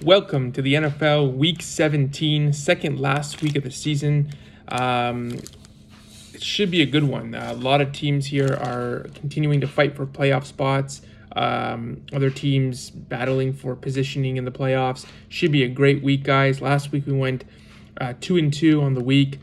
Welcome to the NFL Week 17, second last week of the season. It should be a good one. A lot of teams here are continuing to fight for playoff spots. Other teams battling for positioning in the playoffs. Should be a great week, guys. Last week we went 2-2 on the week.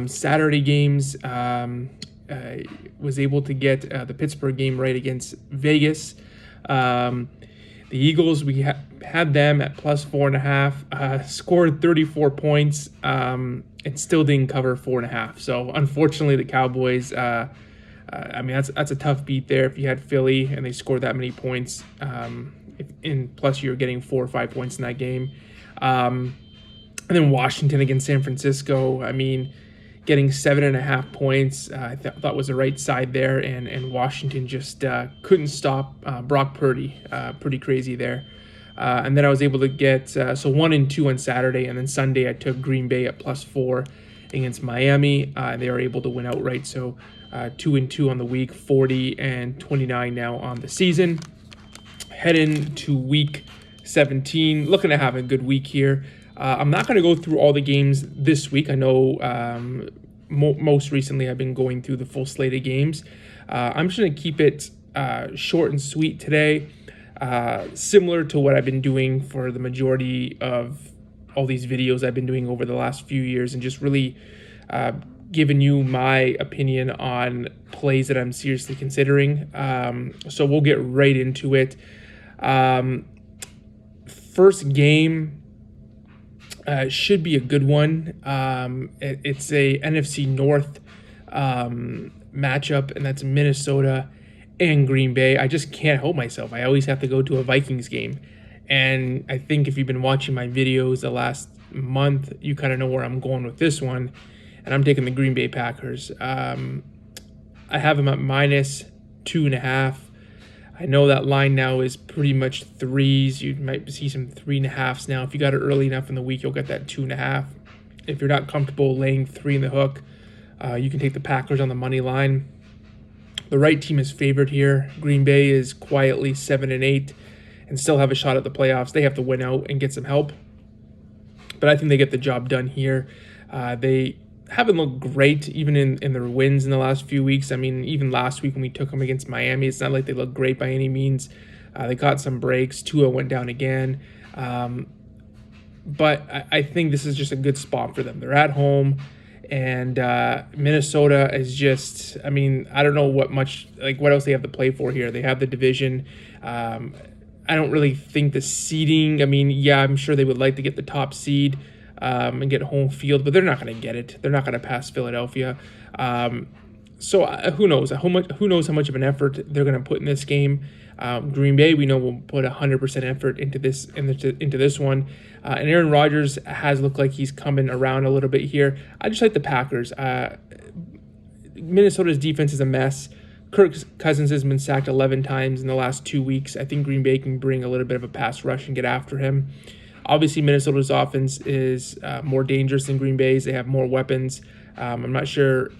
Saturday games was able to get the Pittsburgh game right against Vegas. The Eagles, we had them at plus 4.5, scored 34 points, and still didn't cover 4.5. So unfortunately, the Cowboys, that's a tough beat there. If you had Philly and they scored that many points, plus you're getting 4 or 5 points in that game. And then Washington against San Francisco, getting 7.5 points, I thought was the right side there, and Washington just couldn't stop Brock Purdy. Pretty crazy there. And then I was able to get 1-2 on Saturday, and then Sunday I took Green Bay at plus 4 against Miami. They were able to win outright, so 2-2 on the week, 40-29 now on the season. Head into week 17, looking to have a good week here. I'm not going to go through all the games this week. I know most recently I've been going through the full slate of games. I'm just going to keep it short and sweet today, similar to what I've been doing for the majority of all these videos I've been doing over the last few years, and just really giving you my opinion on plays that I'm seriously considering. So we'll get right into it. First game should be a good one. It's a NFC North matchup, and that's Minnesota and Green Bay. I just can't help myself. I always have to go to a Vikings game. And I think if you've been watching my videos the last month, you kind of know where I'm going with this one. And I'm taking the Green Bay Packers. I have them at minus 2.5. I know that line now is pretty much threes. You might see some 3.5s now. If you got it early enough in the week, you'll get that 2.5. If you're not comfortable laying 3 in the hook, you can take the Packers on the money line. The right team is favored here. Green Bay is quietly 7-8 and still have a shot at the playoffs. They have to win out and get some help, but I think they get the job done here. They haven't looked great even in their wins in the last few weeks. Even last week when we took them against Miami, it's not like they look great by any means. They got some breaks. Tua went down again. But I think this is just a good spot for them. They're at home, and Minnesota is just, I don't know what else they have to play for here. They have the division. I don't really think the seeding, I'm sure they would like to get the top seed and get home field, but they're not going to get it. They're not going to pass Philadelphia. So who knows? Who knows how much of an effort they're going to put in this game? Green Bay, we know, will put 100% effort into this one. And Aaron Rodgers has looked like he's coming around a little bit here. I just like the Packers. Minnesota's defense is a mess. Kirk Cousins has been sacked 11 times in the last 2 weeks. I think Green Bay can bring a little bit of a pass rush and get after him. Obviously, Minnesota's offense is more dangerous than Green Bay's. They have more weapons. I'm not sure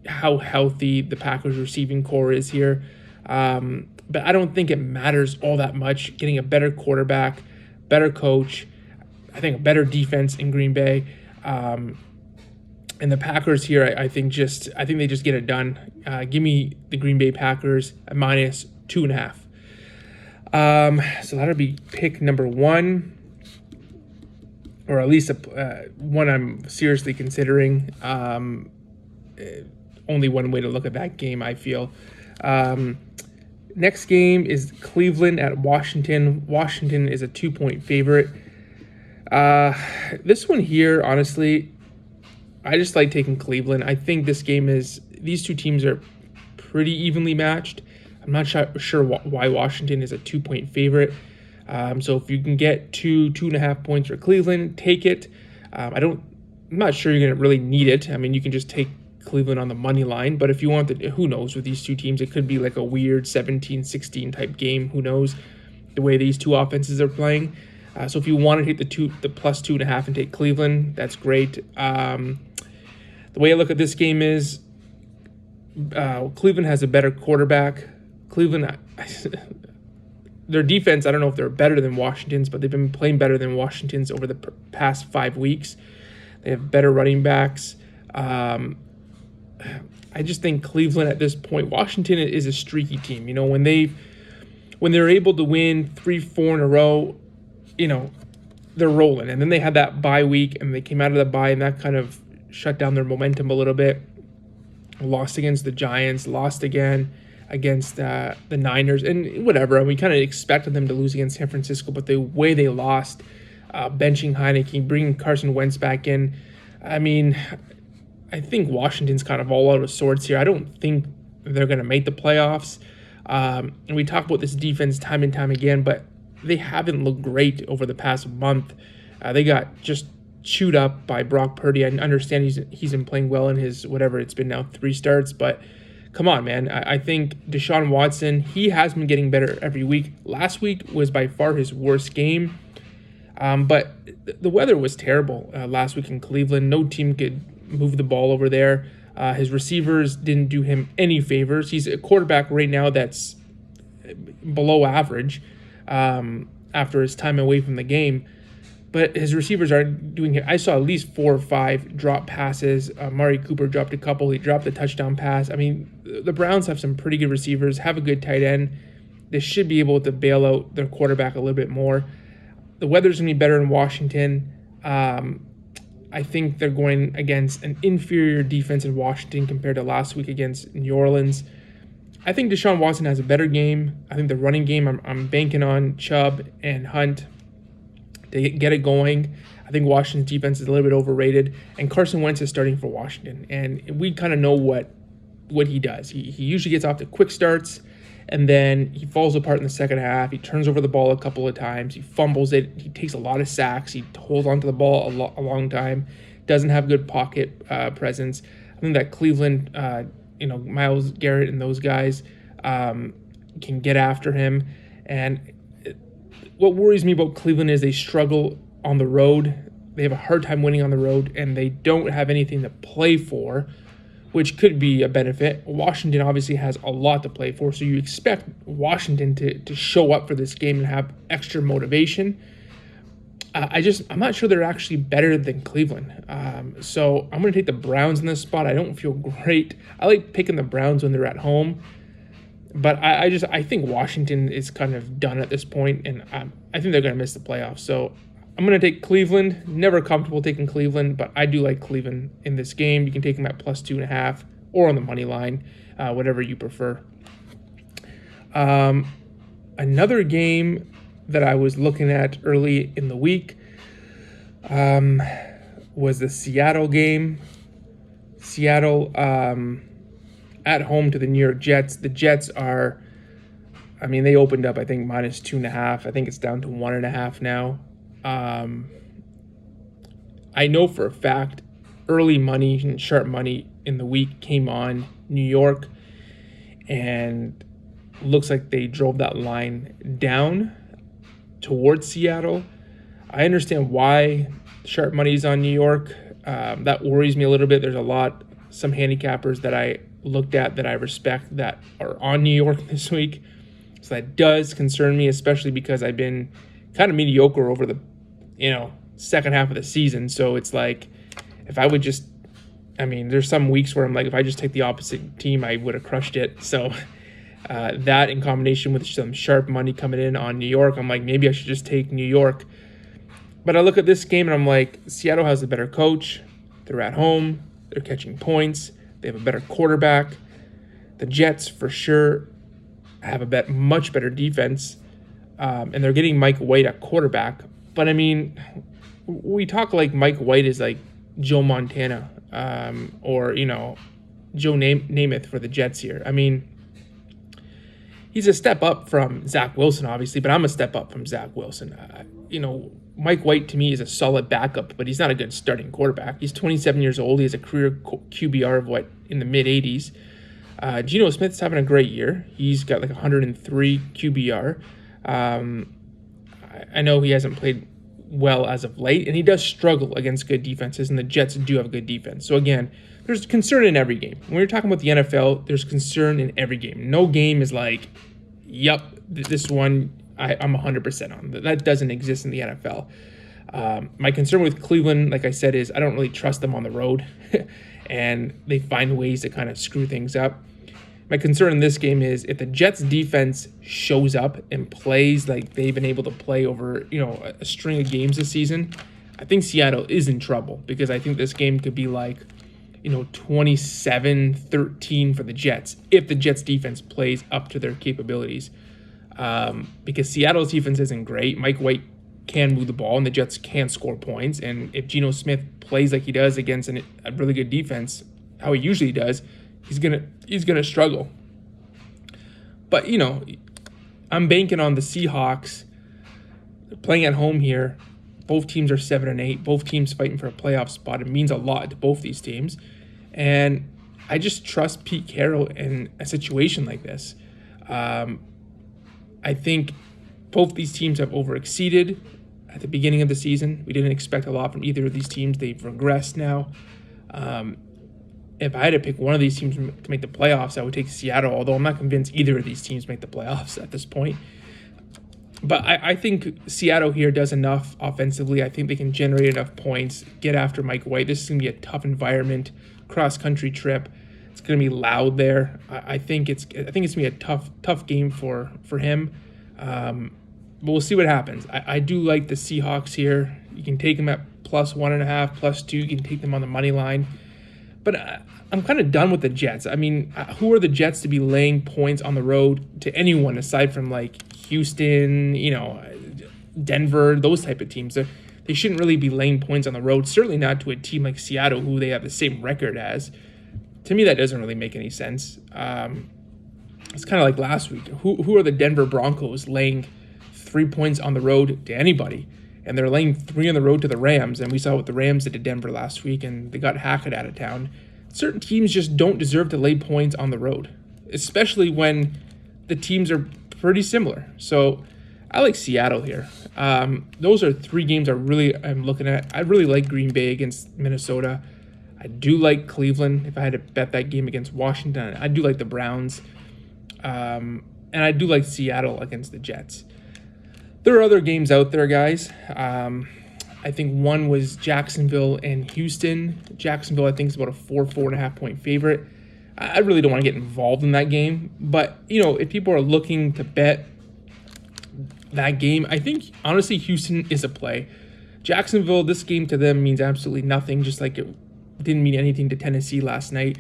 how healthy the Packers receiving core is here. But I don't think it matters all that much. Getting a better quarterback, better coach, I think a better defense in Green Bay. And the Packers here, I think they just get it done. Give me the Green Bay Packers at minus 2.5. So that'll be pick number 1. Or at least one I'm seriously considering. Only one way to look at that game, I feel. Next game is Cleveland at Washington. Washington is a 2-point favorite. This one here, honestly, I just like taking Cleveland. I think these two teams are pretty evenly matched. I'm not sure why Washington is a 2-point favorite. So if you can get 2.5 points for Cleveland, take it. I'm not sure you're going to really need it. You can just take Cleveland on the money line, but if you want who knows with these two teams, it could be like a weird 17-16 type game. Who knows the way these two offenses are playing. So if you want to hit the plus 2.5 and take Cleveland, that's great. The way I look at this game is Cleveland has a better quarterback. Cleveland, their defense, I don't know if they're better than Washington's, but they've been playing better than Washington's over the past 5 weeks. They have better running backs. I just think Cleveland at this point, Washington is a streaky team. When they're able to win 3-4 in a row, they're rolling. And then they had that bye week, and they came out of the bye, and that kind of shut down their momentum a little bit. Lost against the Giants, lost again against the Niners, and whatever. And we kind of expected them to lose against San Francisco, but the way they lost, benching Heineke, bringing Carson Wentz back in, I think Washington's kind of all out of sorts here. I don't think they're going to make the playoffs. And we talk about this defense time and time again, but they haven't looked great over the past month. They got just chewed up by Brock Purdy. I understand he's been playing well in his, whatever, it's been now 3 starts, but come on, man. I think Deshaun Watson, he has been getting better every week. Last week was by far his worst game, but the weather was terrible last week in Cleveland. No team could move the ball over there. His receivers didn't do him any favors. He's a quarterback right now that's below average after his time away from the game. But his receivers aren't doing it. I saw at least 4 or 5 drop passes. Amari Cooper dropped a couple. He dropped a touchdown pass. The Browns have some pretty good receivers, have a good tight end. They should be able to bail out their quarterback a little bit more. The weather's going to be better in Washington. I think they're going against an inferior defense in Washington compared to last week against New Orleans. I think Deshaun Watson has a better game. I think the running game, I'm banking on Chubb and Hunt to get it going. I think Washington's defense is a little bit overrated, and Carson Wentz is starting for Washington, and we kind of know what he does. He usually gets off to quick starts, and then he falls apart in the second half. He turns over the ball a couple of times. He fumbles it. He takes a lot of sacks. He holds onto the ball a long time. Doesn't have good pocket presence. I think that Cleveland, Myles Garrett and those guys can get after him. And what worries me about Cleveland is they struggle on the road. They have a hard time winning on the road, and they don't have anything to play for, which could be a benefit. Washington obviously has a lot to play for, so you expect Washington to show up for this game and have extra motivation. I'm not sure they're actually better than Cleveland. So I'm going to take the Browns in this spot. I don't feel great. I like picking the Browns when they're at home, but I think Washington is kind of done at this point, and I think they're going to miss the playoffs. So I'm going to take Cleveland. Never comfortable taking Cleveland, but I do like Cleveland in this game. You can take them at +2.5 or on the money line, whatever you prefer. Another game that I was looking at early in the week was the Seattle game. Seattle at home to the New York Jets. The Jets are, they opened up, I think, -2.5. I think it's down to 1.5 now. I know for a fact early money and sharp money in the week came on New York, and looks like they drove that line down towards Seattle. I understand why sharp money is on New York. That worries me a little bit. There's some handicappers that I looked at that I respect that are on New York this week. So that does concern me, especially because I've been kind of mediocre over the, second half of the season. So it's like, if I would just, there's some weeks where I'm like, if I just take the opposite team, I would have crushed it. So that in combination with some sharp money coming in on New York, I'm like, maybe I should just take New York. But I look at this game and I'm like, Seattle has a better coach. They're at home. They're catching points. They have a better quarterback. The Jets, for sure, have a much better defense. And they're getting Mike White at quarterback. But, we talk like Mike White is like Joe Montana or, Joe Namath for the Jets here. He's a step up from Zach Wilson, obviously, but I'm a step up from Zach Wilson. Mike White, to me, is a solid backup, but he's not a good starting quarterback. He's 27 years old. He has a career QBR of, in the mid-80s. Geno Smith's having a great year. He's got 103 QBR. I know he hasn't played well as of late, and he does struggle against good defenses, and the Jets do have a good defense. So, again, there's concern in every game. When you're talking about the NFL, there's concern in every game. No game is like, yep, this one I'm 100% on. That doesn't exist in the NFL. My concern with Cleveland, like I said, is I don't really trust them on the road, and they find ways to kind of screw things up. My concern in this game is if the Jets defense shows up and plays like they've been able to play over, a string of games this season, I think Seattle is in trouble, because I think this game could be like, 27-13 for the Jets if the Jets defense plays up to their capabilities. Because Seattle's defense isn't great. Mike White can move the ball and the Jets can score points. And if Geno Smith plays like he does against a really good defense, how he usually does, he's gonna struggle. But I'm banking on the Seahawks. They're playing at home here. Both teams are 7-8. Both teams fighting for a playoff spot. It means a lot to both these teams, and I just trust Pete Carroll in a situation like this. I think both these teams have overexceeded at the beginning of the season. We didn't expect a lot from either of these teams. They've regressed now. If I had to pick one of these teams to make the playoffs, I would take Seattle, although I'm not convinced either of these teams make the playoffs at this point. But I think Seattle here does enough offensively. I think they can generate enough points, get after Mike White. This is going to be a tough environment, cross-country trip. It's going to be loud there. I think it's going to be a tough game for him. But we'll see what happens. I do like the Seahawks here. You can take them at +1.5, +2. You can take them on the money line. But I'm kind of done with the Jets. I mean, who are the Jets to be laying points on the road to anyone aside from like Houston, Denver, those type of teams? They shouldn't really be laying points on the road, certainly not to a team like Seattle, who they have the same record as. To me, that doesn't really make any sense. It's kind of like last week. Who are the Denver Broncos laying 3 points on the road to anybody? And they're laying 3 on the road to the Rams, and we saw what the Rams did to Denver last week, and they got Hackett out of town. Certain teams just don't deserve to lay points on the road, especially when the teams are pretty similar. So I like Seattle here. Those are 3 games I'm looking at. I really like Green Bay against Minnesota. I do like Cleveland if I had to bet that game against Washington. I do like the Browns. And I do like Seattle against the Jets. There are other games out there, guys. I think one was Jacksonville and Houston. Jacksonville, I think, is about a 4.5 point favorite. I really don't want to get involved in that game. But, if people are looking to bet that game, I think, honestly, Houston is a play. Jacksonville, this game to them means absolutely nothing, just like it didn't mean anything to Tennessee last night.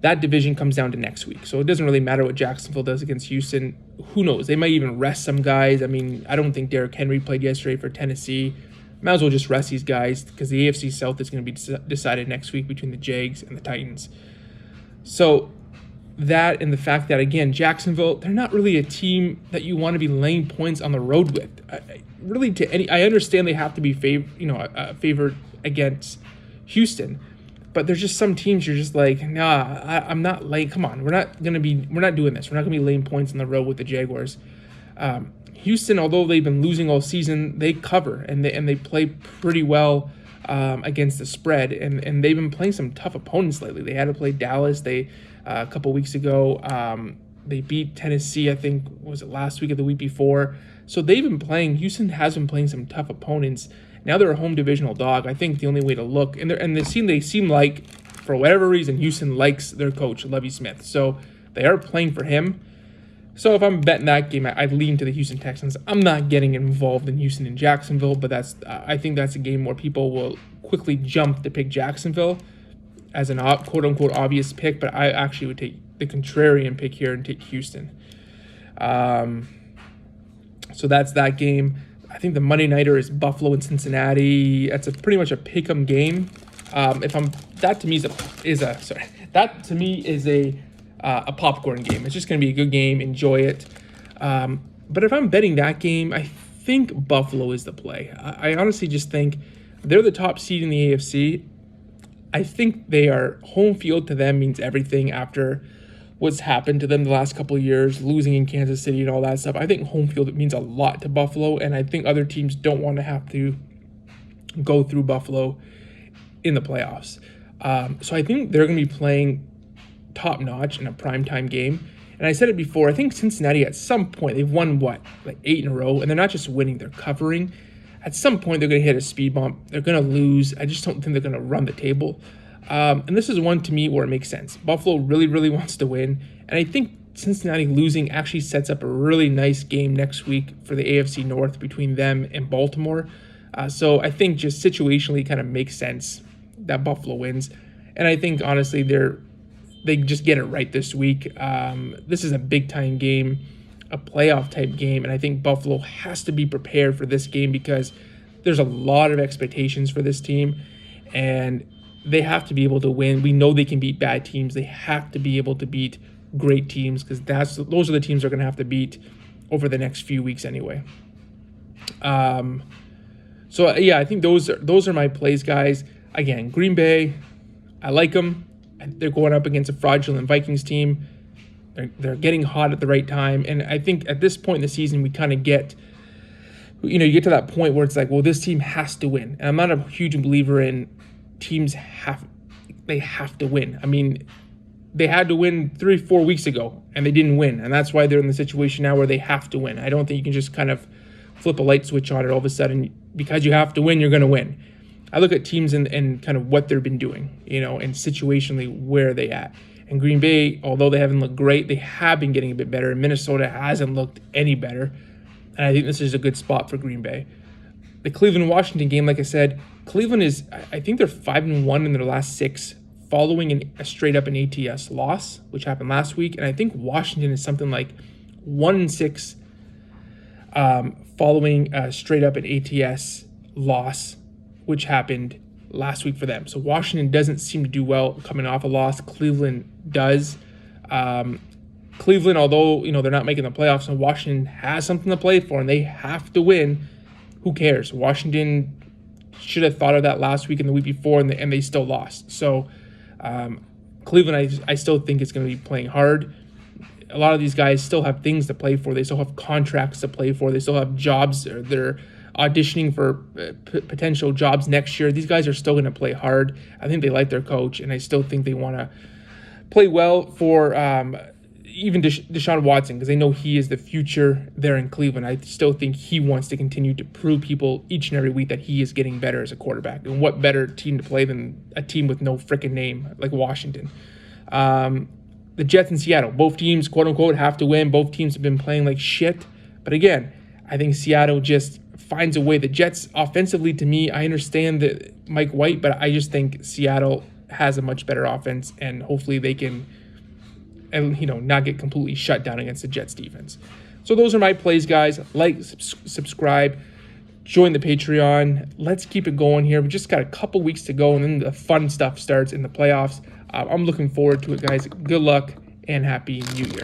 That division comes down to next week. So it doesn't really matter what Jacksonville does against Houston. Who knows? They might even rest some guys. I mean, I don't think Derrick Henry played yesterday for Tennessee. Might as well just rest these guys, because the AFC South is going to be decided next week between the Jags and the Titans. So that, and the fact that, again, Jacksonville, they're not really a team that you want to be laying points on the road with. I understand they have to be favored against Houston, but there's just some teams you're just like, nah, I'm not laying. Come on, we're not doing this. We're not gonna be laying points on the road with the Jaguars. Houston, although they've been losing all season, they cover and they play pretty well against the spread, and they've been playing some tough opponents lately. They had to play Dallas. A couple weeks ago, they beat Tennessee. I think, was it last week or the week before? So Houston has been playing some tough opponents. Now they're a home divisional dog. I think the only way to look, they seem like, for whatever reason, Houston likes their coach, Lovie Smith. So they are playing for him. So if I'm betting that game, I'd lean to the Houston Texans. I'm not getting involved in Houston and Jacksonville, but I think that's a game where people will quickly jump to pick Jacksonville as an quote-unquote obvious pick, but I actually would take the contrarian pick here and take Houston. So that's that game. I think the Monday nighter is Buffalo and Cincinnati. That's pretty much a pick 'em game. That to me is a popcorn game. It's just going to be a good game. Enjoy it. But if I'm betting that game, I think Buffalo is the play. I honestly just think they're the top seed in the AFC. I think they are home field to them means everything after what's happened to them the last couple of years, losing in Kansas City and all that stuff. I think home field means a lot to Buffalo, and I think other teams don't want to have to go through Buffalo in the playoffs. So I think they're going to be playing top-notch in a primetime game. And I said it before, I think Cincinnati at some point, they've won like 8 in a row, and they're not just winning, they're covering. At some point, they're going to hit a speed bump. They're going to lose. I just don't think they're going to run the table. And this is one to me where it makes sense. Buffalo really, really wants to win. And I think Cincinnati losing actually sets up a really nice game next week for the AFC North between them and Baltimore. So I think just situationally kind of makes sense that Buffalo wins. And I think, honestly, they just get it right this week. This is a big-time game, a playoff-type game, and I think Buffalo has to be prepared for this game because there's a lot of expectations for this team, and they have to be able to win. We know they can beat bad teams. They have to be able to beat great teams because those are the teams they're going to have to beat over the next few weeks anyway. So yeah, I think those are my plays, guys. Again, Green Bay, I like them. They're going up against a fraudulent Vikings team. They're getting hot at the right time, and I think at this point in the season, we kind of get, you get to that point where it's like, well, this team has to win. And I'm not a huge believer in teams have to win. I mean, they had to win 3-4 weeks ago, and they didn't win, and that's why they're in the situation now where they have to win. I don't think you can just kind of flip a light switch on it all of a sudden. Because you have to win, you're going to win. I look at teams and kind of what they've been doing, and situationally where they at. And Green Bay, although they haven't looked great, they have been getting a bit better. And Minnesota hasn't looked any better. And I think this is a good spot for Green Bay. The Cleveland-Washington game, like I said, Cleveland is, I think they're 5-1 in their last 6, following a straight-up an ATS loss, which happened last week. And I think Washington is something like 1-6 following straight-up an ATS loss, which happened last week for them. So Washington doesn't seem to do well coming off a loss. Cleveland does. Cleveland, although they're not making the playoffs, and Washington has something to play for, and they have to win. Who cares? Washington should have thought of that last week and the week before, and they still lost. So Cleveland, I still think it's going to be playing hard. A lot of these guys still have things to play for. They still have contracts to play for. They still have jobs. They're auditioning for potential jobs next year. These guys are still going to play hard. I think they like their coach, and I still think they want to play well for even Deshaun Watson, because they know he is the future there in Cleveland. I still think he wants to continue to prove people each and every week that he is getting better as a quarterback. And what better team to play than a team with no freaking name like Washington? The Jets and Seattle, both teams, quote-unquote, have to win. Both teams have been playing like shit. But again, I think Seattle just finds a way. The Jets, offensively, to me, I understand that Mike White, but I just think Seattle has a much better offense, and hopefully they can, not get completely shut down against the Jets defense. So those are my plays, guys. Like, subscribe, join the Patreon. Let's keep it going here. We just got a couple weeks to go, and then the fun stuff starts in the playoffs. I'm looking forward to it, guys. Good luck and Happy New Year.